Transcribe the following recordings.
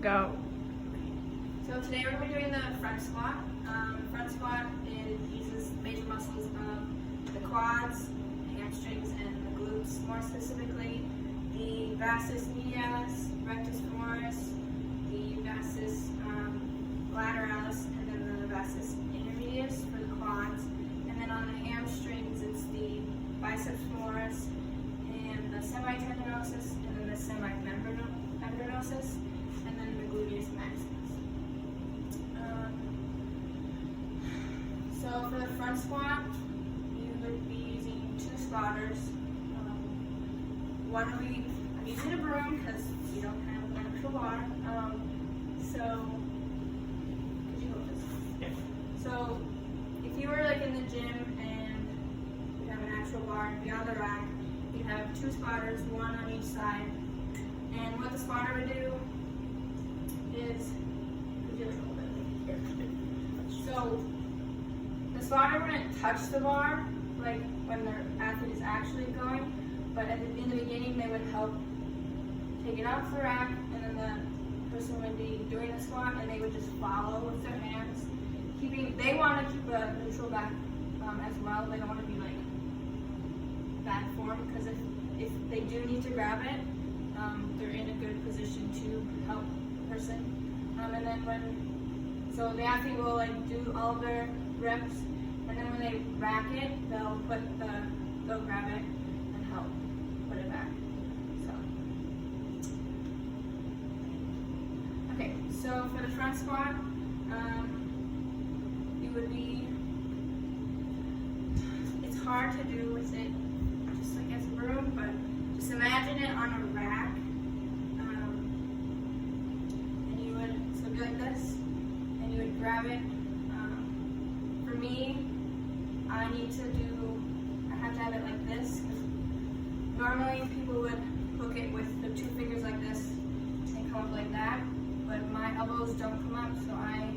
Go. So today we're going to be doing the front squat. Front squat uses major muscles of the quads, hamstrings, and the glutes more specifically. The vastus medialis, rectus femoris, the vastus lateralis, and then the vastus intermedius for the quads. And then on the hamstrings, it's the biceps femoris and the semitendinosus, and then the semimembranosus, and then the gluteus maximus. So for the front squat, you would be using two spotters. One week, I'm using a broom because you don't have an actual bar. So, could you hold this? Yeah. So, if you were like in the gym and you have an actual bar and beyond the rack, you have two spotters, one on each side. And what the spotter would do is, could you hold it? So, the spotter wouldn't touch the bar like when the athlete is actually going, but in the beginning they would help take it off the rack, and then the person would be doing the squat and they would just follow with their hands. They want to keep a neutral back as well. They don't want to be like back form, because if they do need to grab it, they're in a good position to help the person. And then so the athlete will like do all of their reps, and then when they rack it, they'll grab it and help put it back. Okay, so for the front squat, you would be, it's hard to do with it just like as a broom, but just imagine it on a rack, and you would, so be like this, and you would grab it. For me, I have to have it like this, because normally people would hook it with the two fingers like this and come up like that, but my elbows don't come up, so I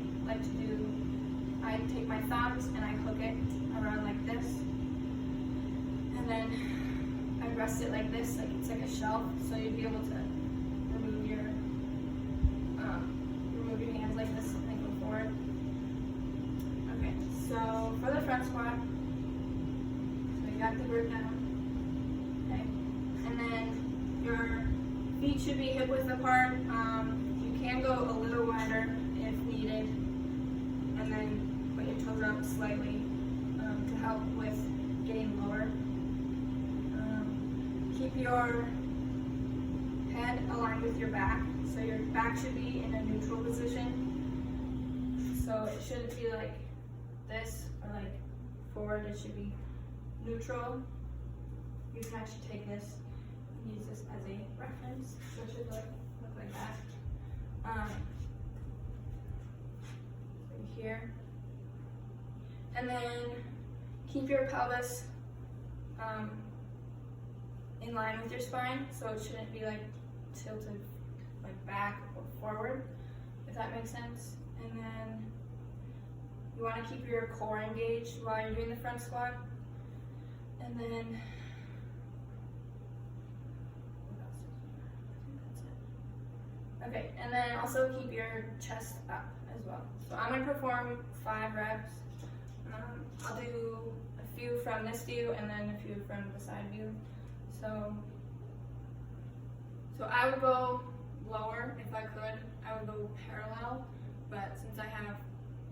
take my thumbs and I hook it around like this, and then I rest it like this, like it's like a shelf, so you'd be able to remove your hands like this and go forward. Okay, so for the front squat, so you got the grip down, okay, and then your feet should be hip width apart. You can go a little wider if needed, and then put your toes up slightly to help with getting lower. Keep your head aligned with your back, so your back should be in a neutral position. So it shouldn't be like this or like forward, it should be neutral. You can actually take this and use this as a reference, so it should look like that. So here. And then keep your pelvis in line with your spine, so it shouldn't be like tilted like back or forward, if that makes sense. And then you want to keep your core engaged while you're doing the front squat. And then okay, and then also keep your chest up as well. So I'm going to perform 5 reps. I'll do a few from this view and then a few from the side view. So I would go lower if I could. I would go parallel, but since I have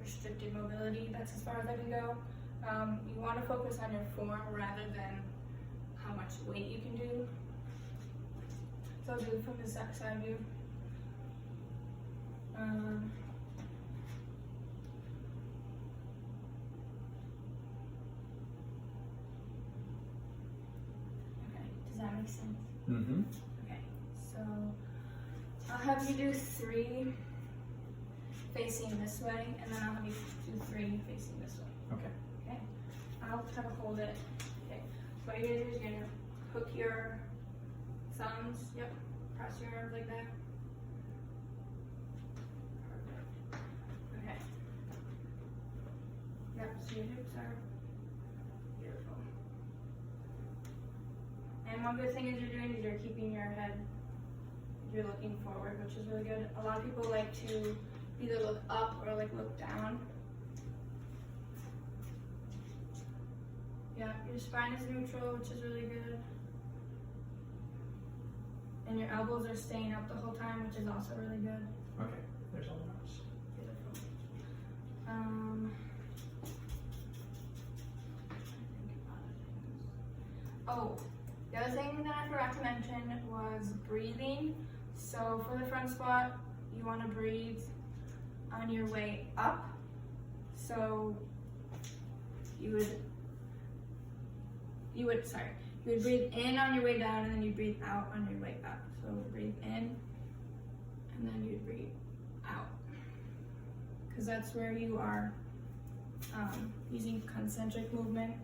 restricted mobility, that's as far as I can go. You want to focus on your form rather than how much weight you can do. So I'll do from the side view. Okay, does that make sense? Mm-hmm. Okay, so I'll have you do 3 facing this way, and then I'll have you do 3 facing this way. Okay. Okay, I'll try to hold it. Okay, so what you're gonna do is you're gonna hook your thumbs, yep, cross your arms like that. Okay. Yep, so your hips are beautiful. And one good thing is you're keeping your head you're looking forward, which is really good. A lot of people like to either look up or like look down. Yeah, your spine is neutral, which is really good. And your elbows are staying up the whole time, which is also really good. Okay, there's all the notes. Beautiful. Oh, the other thing that I forgot to mention was breathing. So for the front squat, you want to breathe on your way up. So you would breathe in on your way down, and then you breathe out on your way up. So breathe in, and then you breathe out, because that's where you are using concentric movement.